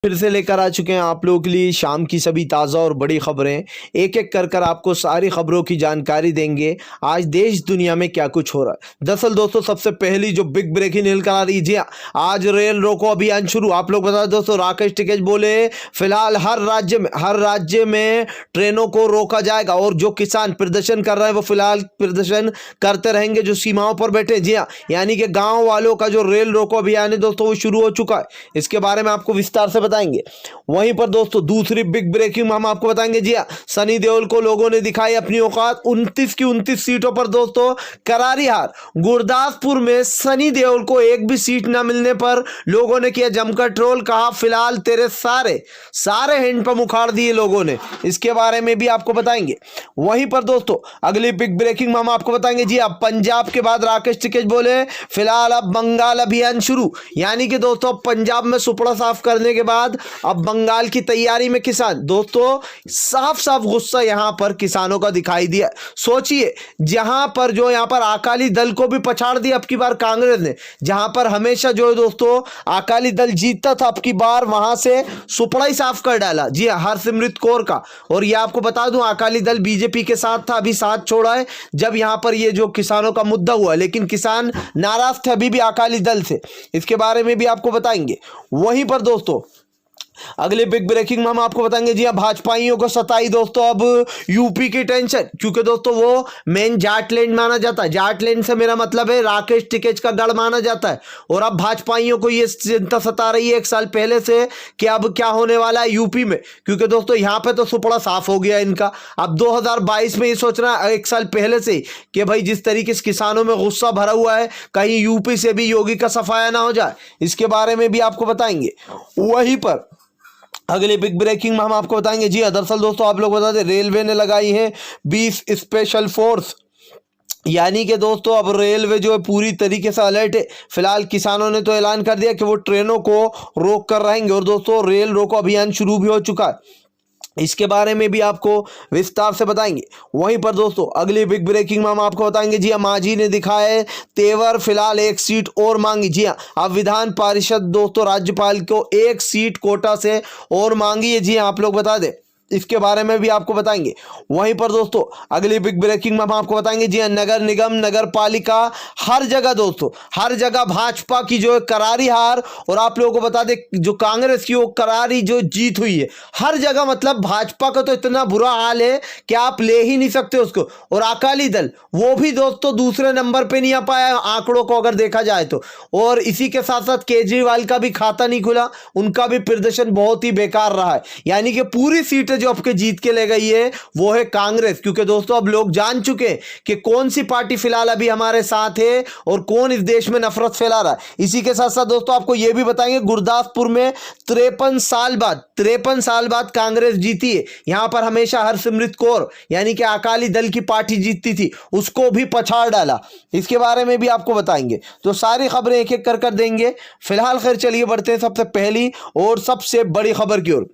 फिर से लेकर आ चुके हैं आप लोगों के लिए शाम की सभी ताज़ा और बड़ी खबरें। एक एक कर आपको सारी खबरों की जानकारी देंगे आज देश दुनिया में क्या कुछ हो रहा है। दरअसल दोस्तों सबसे पहली जो बिग ब्रेकिंग न्यूज़ करा रही जी, आज रेल रोको अभियान शुरू। आप लोग बता दें दोस्तों, राकेश टिकैत बोले फिलहाल हर राज्य में ट्रेनों को रोका जाएगा और जो किसान प्रदर्शन कर रहे हैं वो फिलहाल प्रदर्शन करते रहेंगे जो सीमाओं पर बैठे। जी हाँ, यानी कि गाँव वालों का जो रेल रोको अभियान है दोस्तों वो शुरू हो चुका है। इसके बारे में आपको विस्तार से बताएंगे। वहीं पर दोस्तों दूसरी बिग ब्रेकिंग हम आपको बताएंगे। जी हां, सनी देओल को लोगों ने दिखाई अपनी औकात। 29 की 29 सीटों पर दोस्तों करारी हार। गुरदासपुर में सनी देओल को एक भी सीट न मिलने पर लोगों ने किया जमकर ट्रोल। कहा फिलहाल तेरे सारे हैंडपंप उखाड़ दिए लोगों ने। इसके बारे में भी आपको बताएंगे। वहीं पर दोस्तों अगली बिग ब्रेकिंग हम आपको बताएंगे। जी अब पंजाब के बाद राकेश टिकैत बोले फिलहाल अब बंगाल अभियान शुरू। यानी कि दोस्तों पंजाब में सुपड़ा साफ करने के बाद अब बंगाल की तैयारी में किसान। दोस्तों साफ साफ गुस्सा यहां पर किसानों का दिखाई दिया। सोचिए, जहां पर जो यहां पर अकाली दल को भी पछाड़ दिया अब की बार कांग्रेस ने। जहां पर हमेशा जो है दोस्तों अकाली दल जीतता था, अब की बार वहां से सुपड़ा ही साफ कर डाला। जी हरसिमरत कौर का। और ये आपको बता दूं अकाली दल बीजेपी के साथ था, अभी साथ छोड़ा है जब यहां पर ये जो किसानों का मुद्दा हुआ, लेकिन किसान नाराज थे अभी भी अकाली दल से। इसके बारे में भी आपको बताएंगे। वहीं पर दोस्तों अगले बिग ब्रेकिंग में हम आपको बताएंगे। जी हाँ, भाजपाइयों को सताई दोस्तों अब यूपी की टेंशन, क्योंकि दोस्तों वो मेन जाटलैंड माना जाता है। जाटलैंड से मेरा मतलब है राकेश टिकैत का गढ़ माना जाता है। और अब भाजपाइयों को ये चिंता सता रही है एक साल पहले से कि अब क्या होने वाला है यूपी में, क्योंकि दोस्तों यहाँ पे तो सुपड़ा साफ हो गया इनका। अब 2022 में ये सोचना एक साल पहले से कि भाई जिस तरीके से किसानों में गुस्सा भरा हुआ है, कहीं यूपी से भी योगी का सफाया ना हो जाए। इसके बारे में भी आपको बताएंगे। वहीं पर अगले बिग ब्रेकिंग में हम आपको बताएंगे। जी दरअसल दोस्तों आप लोग बता दें, रेलवे ने लगाई है 20 स्पेशल फोर्स। यानी कि दोस्तों अब रेलवे जो है पूरी तरीके से अलर्ट है। फिलहाल किसानों ने तो ऐलान कर दिया कि वो ट्रेनों को रोक कर रहेंगे और दोस्तों रेल रोको अभियान शुरू भी हो चुका है। इसके बारे में भी आपको विस्तार से बताएंगे। वहीं पर दोस्तों अगली बिग ब्रेकिंग में हम आपको बताएंगे। जी हाँ, मांझी ने दिखाया है तेवर, फिलहाल एक सीट और मांगी। जी हाँ, अब विधान परिषद दोस्तों राज्यपाल को एक सीट कोटा से और मांगी है। जी हाँ, आप लोग बता दें, इसके बारे में भी आपको बताएंगे। वहीं पर दोस्तों अगली बिग ब्रेकिंग में हम आपको बताएंगे। जी हाँ, नगर निगम नगर पालिका हर जगह दोस्तों हर जगह भाजपा की जो है करारी हार। और आप लोगों को बता दें जो कांग्रेस की वो करारी जो जीत हुई है हर जगह। मतलब भाजपा का तो इतना बुरा हाल है कि आप ले ही नहीं सकते उसको। और अकाली दल वो भी दोस्तों दूसरे नंबर पे नहीं आ पाया आंकड़ों को अगर देखा जाए तो। और इसी के साथ साथ केजरीवाल का भी खाता नहीं खुला, उनका भी प्रदर्शन बहुत ही बेकार रहा है। यानी कि पूरी सीटें जो आपके जीत के ले गई है वो है कांग्रेस, क्योंकि दोस्तों अब लोग जान चुके हैं कि कौन सी पार्टी फिलहाल अभी हमारे साथ है और कौन इस देश में नफरत फैला रहा है। इसी के साथ साथ दोस्तों आपको यह भी बताएंगे, गुरदासपुर में 53 साल बाद कांग्रेस जीती है। यहां पर हमेशा हरसिमरत कौर यानी कि अकाली दल की पार्टी जीतती थी, उसको भी पछाड़ डाला। इसके बारे में भी आपको बताएंगे। तो सारी खबरें एक एक कर देंगे। फिलहाल खैर चलिए बढ़ते हैं सबसे पहली और सबसे बड़ी खबर की ओर।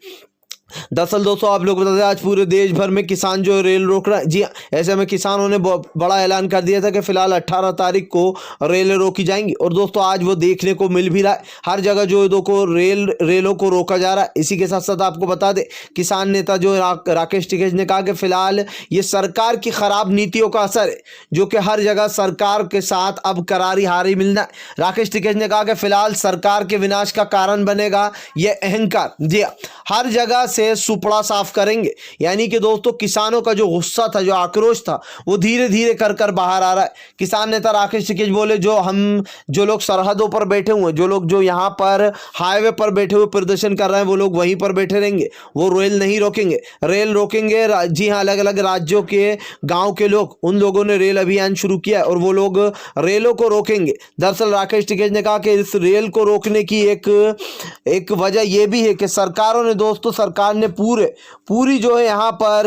दरअसल दोस्तों आप लोग बता दें, आज पूरे देश भर में किसान जो है रेल रोक रहा है। जी ऐसे में किसानों ने बड़ा ऐलान कर दिया था कि फिलहाल 18 तारीख को रेल रोकी जाएंगी। और दोस्तों आज वो देखने को मिल भी रहा है, हर जगह जो है को रेलों को रोका जा रहा है। इसी के साथ साथ आपको बता दें, किसान नेता जो राकेश टिकैत ने कहा कि फिलहाल ये सरकार की खराब नीतियों का असर है, जो कि हर जगह सरकार के साथ अब करारी हारी मिलना है। राकेश टिकैत ने कहा कि फिलहाल सरकार के विनाश का कारण बनेगा ये अहंकार। जी हर जगह से सुपड़ा साफ करेंगे। यानी कि दोस्तों किसानों का जो गुस्सा था, जो आक्रोश था, वो धीरे धीरे कर बाहर आ रहा है। किसान नेता राकेश टिकैत बोले जो लोग सरहदों पर बैठे हुए हैं, जो लोग जो यहाँ पर हाईवे पर बैठे हुए प्रदर्शन कर रहे हैं, वो लोग वहीं पर बैठे रहेंगे, वो रेल नहीं रोकेंगे। रेल रोकेंगे जी हाँ, अलग अलग राज्यों के गाँव के लोग, उन लोगों ने रेल अभियान शुरू किया और वो लोग रेलों को रोकेंगे। दरअसल राकेश टिकैत ने कहा कि इस रेल को रोकने की एक वजह यह भी है कि सरकारों ने दोस्तों सरकार ने पूरी जो है यहाँ पर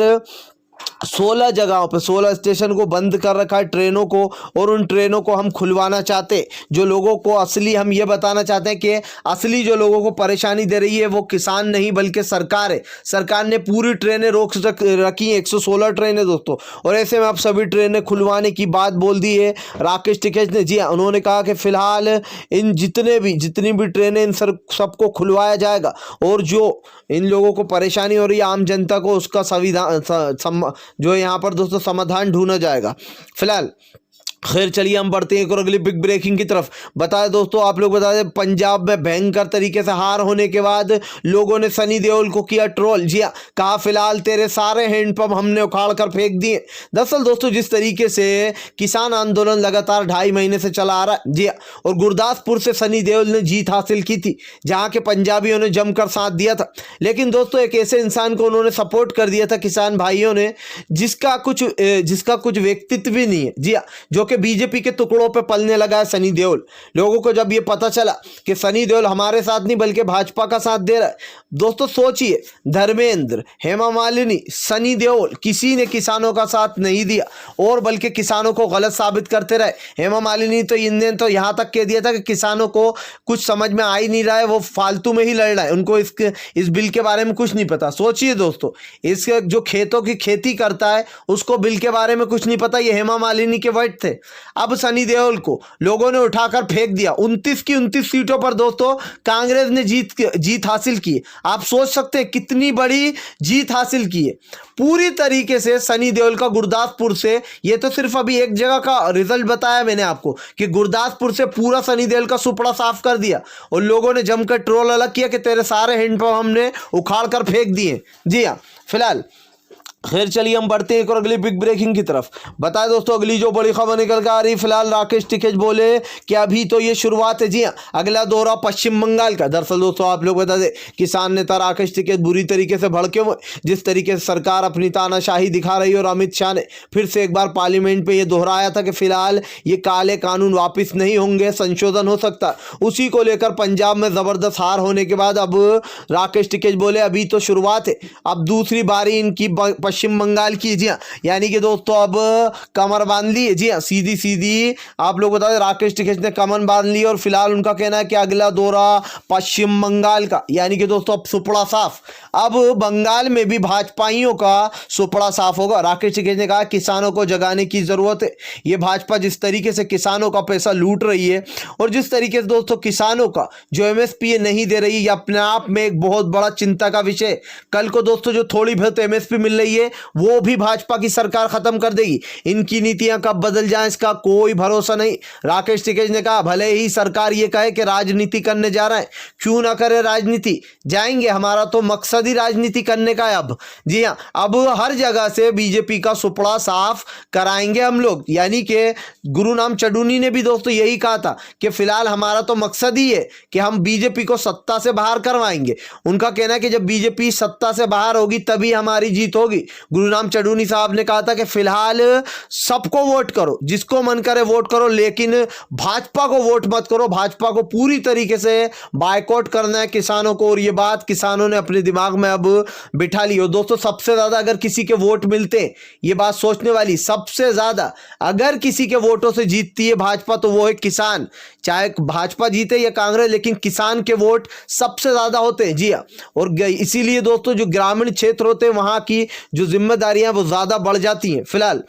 16 जगहों पे 16 स्टेशन को बंद कर रखा है ट्रेनों को, और उन ट्रेनों को हम खुलवाना चाहते हैं। जो लोगों को असली, हम ये बताना चाहते हैं कि असली जो लोगों को परेशानी दे रही है वो किसान नहीं बल्कि सरकार है। सरकार ने पूरी ट्रेनें रोक रखी हैं, 116 ट्रेनें दोस्तों, और ऐसे में अब सभी ट्रेनें खुलवाने की बात बोल दी है राकेश टिकैत ने। जी हाँ, उन्होंने कहा कि फिलहाल इन जितनी भी ट्रेनें इन सबको खुलवाया जाएगा, और जो इन लोगों को परेशानी हो रही है आम जनता को, उसका संविधान जो यहाँ पर दोस्तों समाधान ढूंढा जाएगा। फिलहाल खैर चलिए हम बढ़ते हैं एक और अगली बिग ब्रेकिंग की तरफ। बताएं दोस्तों, आप लोग बता दें, पंजाब में भयंकर तरीके से हार होने के बाद लोगों ने सनी देओल को किया ट्रोल। जी हाँ, कहा फिलहाल तेरे सारे हैंडपंप हमने उखाड़ कर फेंक दिए। दरअसल दोस्तों, जिस तरीके से किसान आंदोलन लगातार 2.5 महीने से चला आ रहा है, जी हाँ, और गुरदासपुर से सनी देओल ने जीत हासिल की थी जहाँ के पंजाबियों ने जमकर साथ दिया था। लेकिन दोस्तों, एक ऐसे इंसान को उन्होंने सपोर्ट कर दिया था किसान भाइयों ने जिसका कुछ व्यक्तित्व भी नहीं है। जी हाँ, जो कि बीजेपी के टुकड़ों पे पलने लगा है सनी देओल। लोगों को जब ये पता चला कि सनी देओल हमारे साथ नहीं बल्कि भाजपा का साथ दे रहा है, दोस्तों सोचिए, धर्मेंद्र, हेमा मालिनी, सनी देओल, किसी ने किसानों का साथ नहीं दिया और बल्कि किसानों को गलत साबित करते रहे। हेमा मालिनी तो इनने तो यहाँ तक कह दिया था कि किसानों को कुछ समझ में आ ही नहीं रहा है, वो फालतू में ही लड़ रहा है, उनको इस बिल के बारे में कुछ नहीं पता। सोचिए दोस्तों, इसके जो खेतों की खेती करता है उसको बिल के बारे में कुछ नहीं पता। ये हेमा मालिनी के वर्ड थे। अब सनी देओल को लोगों ने उठाकर फेंक दिया। 29 की 29 सीटों पर दोस्तों कांग्रेस ने जीत हासिल की। आप सोच सकते हैं कितनी बड़ी जीत हासिल की है। पूरी तरीके से सनी देओल का गुरदासपुर से, ये तो सिर्फ अभी एक जगह का रिजल्ट बताया मैंने आपको कि गुरदासपुर से पूरा सनी देओल का सुपड़ा साफ कर दिया, और लोगों ने जमकर ट्रोल अलग किया कि तेरे सारे हैंडपंप हमने उखाड़ कर फेंक दिए। जी हाँ, फिलहाल खैर चलिए हम बढ़ते हैं एक और अगली बिग ब्रेकिंग की तरफ। बताएं दोस्तों, अगली जो बड़ी खबर निकल कर आ रही, फिलहाल राकेश टिकैत बोले कि अभी तो ये शुरुआत है। जी हाँ, अगला दौरा पश्चिम बंगाल का। दरअसल दोस्तों आप लोग बता दें, किसान नेता राकेश टिकैत बुरी तरीके से भड़के हुए, जिस तरीके से सरकार अपनी तानाशाही दिखा रही है, और अमित शाह ने फिर से एक बार पार्लियामेंट में ये दोहराया था कि फिलहाल ये काले कानून वापिस नहीं होंगे, संशोधन हो सकता। उसी को लेकर पंजाब में जबरदस्त हार होने के बाद अब राकेश टिकैत बोले अभी तो शुरुआत है, अब दूसरी बारी इनकी पश्चिम बंगाल की। जी हाँ, यानी कि दोस्तों अब कमर बांध ली। जी हाँ, सीधी सीधी आप लोग बता दें, राकेश टिकैत ने कमर बांध ली, और फिलहाल उनका कहना है कि अगला दौरा पश्चिम बंगाल का, यानी कि दोस्तों अब सुपड़ा साफ। अब बंगाल में भी भाजपाइयों का सुपड़ा साफ होगा। राकेश टिकैत ने कहा किसानों को जगाने की जरूरत है। ये भाजपा जिस तरीके से किसानों का पैसा लूट रही है, और जिस तरीके से दोस्तों किसानों का जो एमएसपी नहीं दे रही, ये अपने आप में एक बहुत बड़ा चिंता का विषय। कल को दोस्तों जो थोड़ी बहुत एमएसपी मिल रही है वो भी भाजपा की सरकार खत्म कर देगी। इनकी नीतियां कब बदल जाएं इसका कोई भरोसा नहीं। राकेश टिकैत ने कहा भले ही सरकार ये कहे कि राजनीति करने जा रहे हैं, क्यों ना करे राजनीति, जाएंगे, हमारा तो मकसद ही राजनीति करने का है अब। जी हाँ, अब हर जगह से बीजेपी का सुपड़ा साफ कराएंगे हम लोग। यानी कि गुरुनाम चडूनी ने भी दोस्तों यही कहा था कि फिलहाल हमारा तो मकसद ही है कि हम बीजेपी को सत्ता से बाहर करवाएंगे। उनका कहना है कि जब बीजेपी सत्ता से बाहर होगी तभी हमारी जीत होगी। गुरुनाम चडूनी साहब ने कहा था कि फिलहाल सबको वोट करो, जिसको मन करे वोट करो, लेकिन भाजपा को वोट मत करो। भाजपा को पूरी तरीके से बायकॉट करना है किसानों को, और ये बात किसानों ने अपने दिमाग में अब बिठा ली। और दोस्तों सबसे ज्यादा अगर किसी के वोट मिलते, ये बात सोचने वाली, सबसे ज्यादा अगर किसी के वोटों से जीतती है भाजपा तो वो है किसान। चाहे भाजपा जीते या कांग्रेस, लेकिन किसान के वोट सबसे ज्यादा होते हैं। जी हाँ, और इसीलिए दोस्तों जो ग्रामीण क्षेत्र होते हैं वहां की जो जिम्मेदारियां वो ज्यादा बढ़ जाती हैं। फिलहाल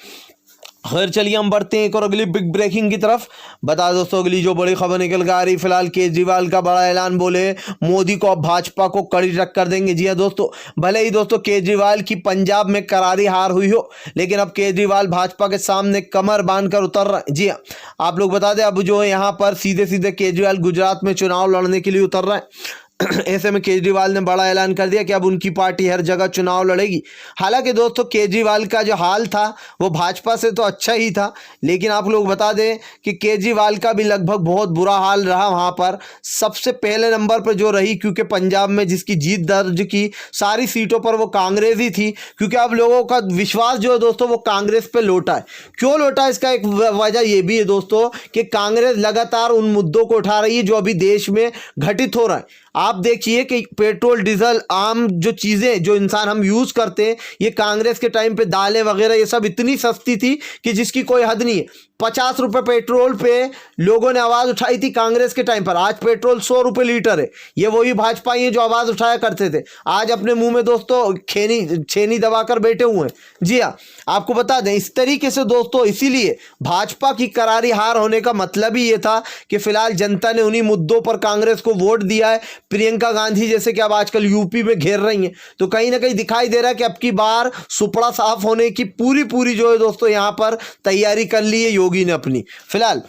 खैर चलिए हम बढ़ते हैं एक और अगली बिग ब्रेकिंग की तरफ। बता दोस्तों, अगली जो बड़ी खबर निकल कर आ रही, फिलहाल केजरीवाल का बड़ा ऐलान, बोले मोदी को अब भाजपा को कड़ी टक्कर देंगे। जी हाँ दोस्तों, भले ही दोस्तों केजरीवाल की पंजाब में करारी हार हुई हो, लेकिन अब केजरीवाल भाजपा के सामने कमर बांधकर उतर रहे हैं। जी हाँ, आप लोग बता दें, अब जो है यहाँ पर सीधे सीधे केजरीवाल गुजरात में चुनाव लड़ने के लिए उतर रहे हैं। ऐसे में केजरीवाल ने बड़ा ऐलान कर दिया कि अब उनकी पार्टी हर जगह चुनाव लड़ेगी। हालांकि दोस्तों केजरीवाल का जो हाल था वो भाजपा से तो अच्छा ही था, लेकिन आप लोग बता दें कि केजरीवाल का भी लगभग बहुत बुरा हाल रहा वहाँ पर। सबसे पहले नंबर पर जो रही, क्योंकि पंजाब में जिसकी जीत दर्ज की सारी सीटों पर वो कांग्रेस ही थी, क्योंकि अब लोगों का विश्वास जो है दोस्तों वो कांग्रेस पे लौटा है। क्यों लौटा है, इसका एक वजह ये भी है दोस्तों कि कांग्रेस लगातार उन मुद्दों को उठा रही है जो अभी देश में घटित हो रहा है। आप देखिए कि पेट्रोल डीजल आम जो चीज़ें जो इंसान हम यूज़ करते हैं, ये कांग्रेस के टाइम पे दालें वगैरह ये सब इतनी सस्ती थी कि जिसकी कोई हद नहीं है। 50 रुपए पेट्रोल पे लोगों ने आवाज़ उठाई थी कांग्रेस के टाइम पर। आज पेट्रोल 100 रुपए लीटर है। ये वही भाजपा ही है जो आवाज़ उठाया करते थे, आज अपने मुंह में दोस्तों छेनी दबाकर बैठे हुए हैं। जी हाँ, आपको बता दें इस तरीके से दोस्तों, इसीलिए भाजपा की करारी हार होने का मतलब ही ये था कि फिलहाल जनता ने उन्हीं मुद्दों पर कांग्रेस को वोट दिया है। प्रियंका गांधी जैसे कि अब आजकल यूपी में घेर रही हैं, तो कहीं ना कहीं दिखाई दे रहा है कि अब की बार सुपड़ा साफ होने की पूरी जो है दोस्तों यहाँ पर तैयारी कर ली है योगी ने अपनी। फिलहाल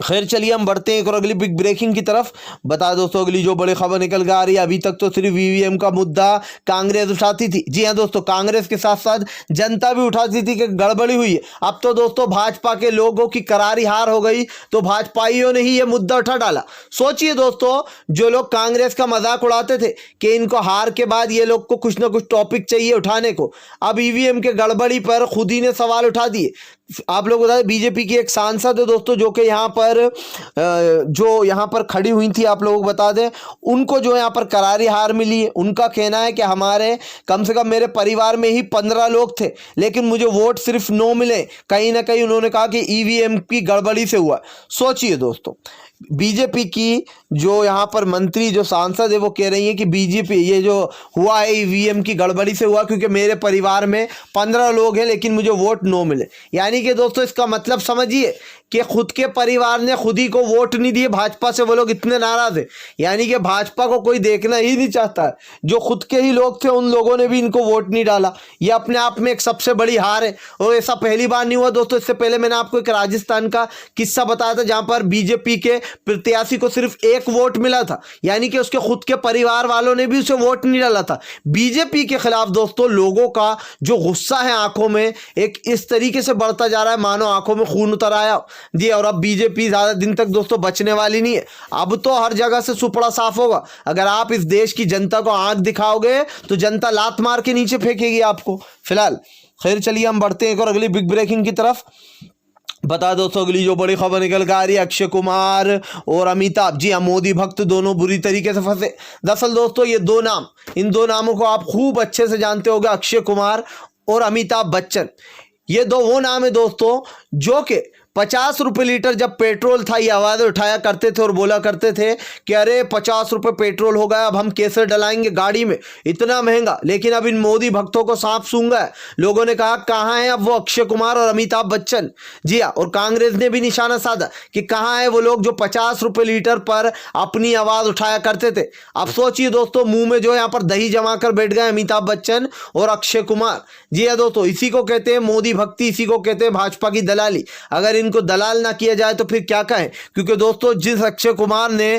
खैर चलिए हम बढ़ते हैं एक और अगली बिग ब्रेकिंग की तरफ। बता दोस्तों अगली जो बड़ी खबर निकल के आ रही है, अभी तक तो सिर्फ ईवीएम का मुद्दा कांग्रेस उठाती थी। जी हाँ दोस्तों, कांग्रेस के साथ साथ जनता भी उठाती थी कि गड़बड़ी हुई है। अब तो दोस्तों भाजपा के लोगों की करारी हार हो गई, तो भाजपाइयों ने ही ये मुद्दा उठा डाला। सोचिए दोस्तों, जो लोग कांग्रेस का मजाक उड़ाते थे कि इनको हार के बाद ये लोग को कुछ ना कुछ टॉपिक चाहिए उठाने को, अब ईवीएम के गड़बड़ी पर खुद ही ने सवाल उठा दिए। आप लोग बता दें बीजेपी की एक सांसद है दोस्तों जो कि यहाँ पर खड़ी हुई थी, आप लोगों को बता दें उनको जो यहाँ पर करारी हार मिली है। उनका कहना है कि हमारे कम से कम मेरे परिवार में ही 15 लोग थे, लेकिन मुझे वोट सिर्फ 9 मिले। कहीं ना कहीं उन्होंने कहा कि ईवीएम की गड़बड़ी से हुआ। सोचिए दोस्तों, बीजेपी की जो यहाँ पर मंत्री जो सांसद है वो कह रही है कि बीजेपी ये जो हुआ है ईवीएम की गड़बड़ी से हुआ क्योंकि मेरे परिवार में 15 लोग हैं लेकिन मुझे वोट 9 मिले। यानी कि दोस्तों इसका मतलब समझिए कि खुद के परिवार ने खुद ही को वोट नहीं दिए भाजपा से, वो लोग इतने नाराज है। यानी कि भाजपा को कोई देखना ही नहीं चाहता। जो खुद के ही लोग थे उन लोगों ने भी इनको वोट नहीं डाला। ये अपने आप में एक सबसे बड़ी हार है और ऐसा पहली बार नहीं हुआ दोस्तों। इससे पहले मैंने आपको एक राजस्थान का किस्सा बताया था जहां पर बीजेपी के प्रत्याशी को सिर्फ 1 वोट मिला था, यानी कि उसके खुद के परिवार वालों ने भी उसे वोट नहीं डाला था। बीजेपी के खिलाफ दोस्तों लोगों का जो गुस्सा है आंखों में एक इस तरीके से बढ़ता जा रहा है मानो आंखों में खून उतर आया जी। और अब बीजेपी ज्यादा दिन तक दोस्तों बचने वाली नहीं है। अब तो हर जगह से सुपड़ा साफ होगा। अगर आप इस देश की जनता को आंख दिखाओगे तो जनता लात मार के नीचे फेंकेगी आपको। फिलहाल खैर चलिए हम बढ़ते हैं और अगली बिग ब्रेकिंग की तरफ। बता दोस्तों अगली जो बड़ी खबर निकल के आ रही है, अक्षय कुमार और अमिताभ, जी हाँ मोदी भक्त दोनों बुरी तरीके से फंसे। दरअसल दोस्तों ये दो नाम, इन दो नामों को आप खूब अच्छे से जानते होंगे, अक्षय कुमार और अमिताभ बच्चन। ये दो वो नाम है दोस्तों जो कि 50 रुपये लीटर जब पेट्रोल था ये आवाज़ें उठाया करते थे और बोला करते थे कि अरे 50 रुपये पेट्रोल हो गया, अब हम कैसे डलाएंगे गाड़ी में, इतना महंगा। लेकिन अब इन मोदी भक्तों को सांप सूंघा है। लोगों ने कहा कहाँ है अब वो अक्षय कुमार और अमिताभ बच्चन। जी हाँ, और कांग्रेस ने भी निशाना साधा कि कहाँ है वो लोग जो 50 रुपये लीटर पर अपनी आवाज़ उठाया करते थे। अब सोचिए दोस्तों, मुंह में जो यहाँ पर दही जमा कर बैठ गए अमिताभ बच्चन और अक्षय कुमार। जी हाँ दोस्तों, इसी को कहते हैं मोदी भक्ति, इसी को कहते हैं भाजपा की दलाली। अगर इनको दलाल ना किया जाए तो फिर क्या कहें, क्योंकि दोस्तों जिस अक्षय कुमार ने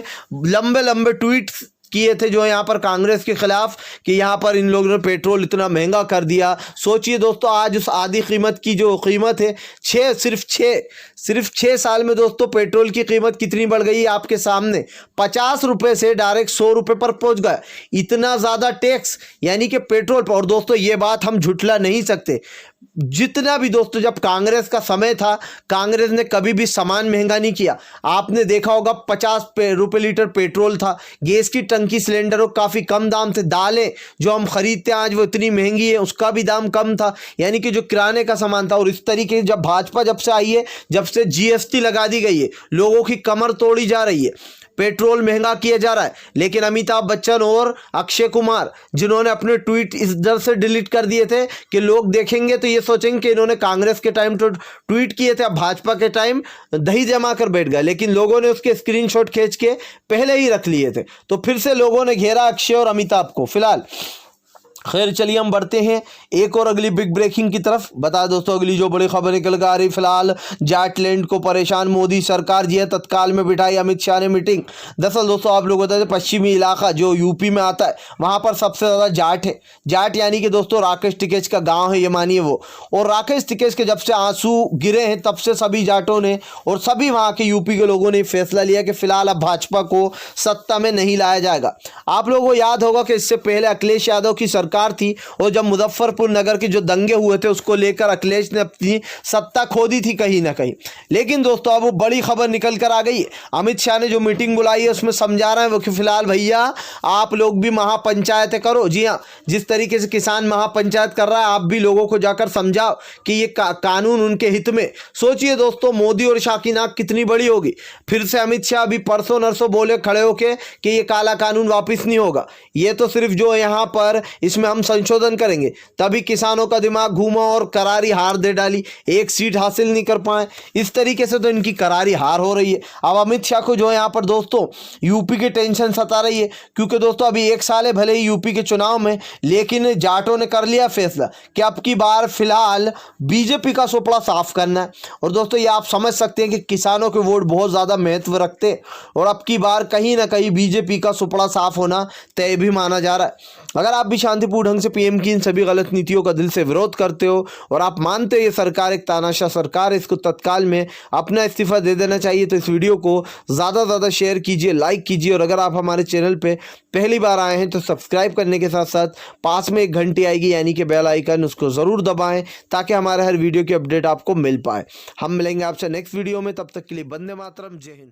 लंबे लंबे ट्वीट किए थे जो यहाँ पर कांग्रेस के खिलाफ कि यहाँ पर इन लोगों ने पेट्रोल इतना महंगा कर दिया। सोचिए दोस्तों आज उस आधी कीमत की जो कीमत है सिर्फ 6 साल में दोस्तों पेट्रोल की कीमत कितनी बढ़ गई है आपके सामने। 50 रुपए से डायरेक्ट 100 रुपए पर पहुंच गया। इतना ज़्यादा टैक्स यानी कि पेट्रोल पर। और दोस्तों ये बात हम झुठला नहीं सकते, जितना भी दोस्तों जब कांग्रेस का समय था कांग्रेस ने कभी भी सामान महंगा नहीं किया। आपने देखा होगा 50 रुपये लीटर पेट्रोल था, गैस की टंकी सिलेंडरों काफ़ी कम दाम थे, दालें जो हम खरीदते हैं आज वो इतनी महंगी है उसका भी दाम कम था, यानी कि जो किराने का सामान था। और इस तरीके से जब भाजपा जब से आई है, जब से जीएसटी लगा दी गई है, लोगों की कमर तोड़ी जा रही है, पेट्रोल महंगा किया जा रहा है। लेकिन अमिताभ बच्चन और अक्षय कुमार जिन्होंने अपने ट्वीट इस डर से डिलीट कर दिए थे कि लोग देखेंगे तो ये सोचेंगे कि इन्होंने कांग्रेस के टाइम तो ट्वीट किए थे, अब भाजपा के टाइम दही जमा कर बैठ गए, लेकिन लोगों ने उसके स्क्रीनशॉट खींच के पहले ही रख लिए थे। तो फिर से लोगों ने घेरा अक्षय और अमिताभ को। फिलहाल खैर चलिए हम बढ़ते हैं एक और अगली बिग ब्रेकिंग की तरफ। बता दोस्तों अगली जो बड़ी खबर निकल कर आ रही, फिलहाल जाटलैंड को परेशान मोदी सरकार, जी है तत्काल में बिठाई अमित शाह ने मीटिंग। दरअसल दोस्तों आप लोग बताते हैं पश्चिमी इलाका जो यूपी में आता है वहाँ पर सबसे ज़्यादा जाट है। जाट यानी कि दोस्तों राकेश टिकैत का गाँव है, ये मानिए वो। और राकेश टिकैत के जब से आंसू गिरे हैं तब से सभी जाटों ने और सभी वहाँ के यूपी के लोगों ने फैसला लिया कि फिलहाल अब भाजपा को सत्ता में नहीं लाया जाएगा। आप लोगों को याद होगा कि इससे पहले अखिलेश यादव की सरकार सरकार थी और जब मुजफ्फरपुर नगर के जो दंगे हुए थे उसको लेकर अखिलेश ने अपनी सत्ता खो दी थी कहीं ना कहीं। लेकिन दोस्तों अब वो बड़ी खबर निकल कर आ गई है। अमित शाह ने जो मीटिंग बुलाई है उसमें समझा रहे हैं वो कि फिलहाल भैया आप लोग भी महापंचायतें करो। जी हाँ, जिस तरीके से किसान महापंचायत कर रहा है आप भी लोगों को जाकर समझाओ कि ये कानून उनके हित में। सोचिए दोस्तों, मोदी और शाह की नाक कितनी बड़ी होगी। फिर से अमित शाह अभी परसों नरसों बोले खड़े होके कि ये काला कानून वापस नहीं होगा, ये तो सिर्फ जो यहाँ पर इसमें हम संशोधन करेंगे। तभी किसानों का दिमाग घूमा और करारी हार दे डाली, एक सीट हासिल नहीं कर पाए। इस तरीके से तो इनकी करारी हार हो रही है। अब अमित शाह को जो है यहाँ पर दोस्तों यूपी की टेंशन सता रही है, क्योंकि दोस्तों अभी 1 साल है भले ही यूपी के चुनाव में, लेकिन जाटों ने कर लिया फैसला कि अब की बार फिलहाल बीजेपी का सुपड़ा साफ करना है। और दोस्तों ये आप समझ सकते हैं कि किसानों के वोट बहुत ज़्यादा महत्व रखते और अब की बार कहीं ना कहीं बीजेपी का सुपड़ा साफ होना तय भी माना जा रहा है। अगर आप भी शांतिपूर्ण ढंग से पीएम की इन सभी गलत नीतियों का दिल से विरोध करते हो और आप मानते हो ये सरकार एक तानाशाह सरकार है, इसको तत्काल में अपना इस्तीफा दे देना चाहिए, तो इस वीडियो को ज़्यादा से ज़्यादा शेयर कीजिए, लाइक कीजिए। और अगर आप हमारे चैनल पे पहली बार आए हैं तो सब्सक्राइब करने के साथ साथ पास में एक घंटी आएगी यानी कि बेल आइकन, उसको ज़रूर दबाएं ताकि हमारे हर वीडियो की अपडेट आपको मिल पाए। हम मिलेंगे आपसे नेक्स्ट वीडियो में, तब तक के लिए वंदे मातरम, जय हिंद।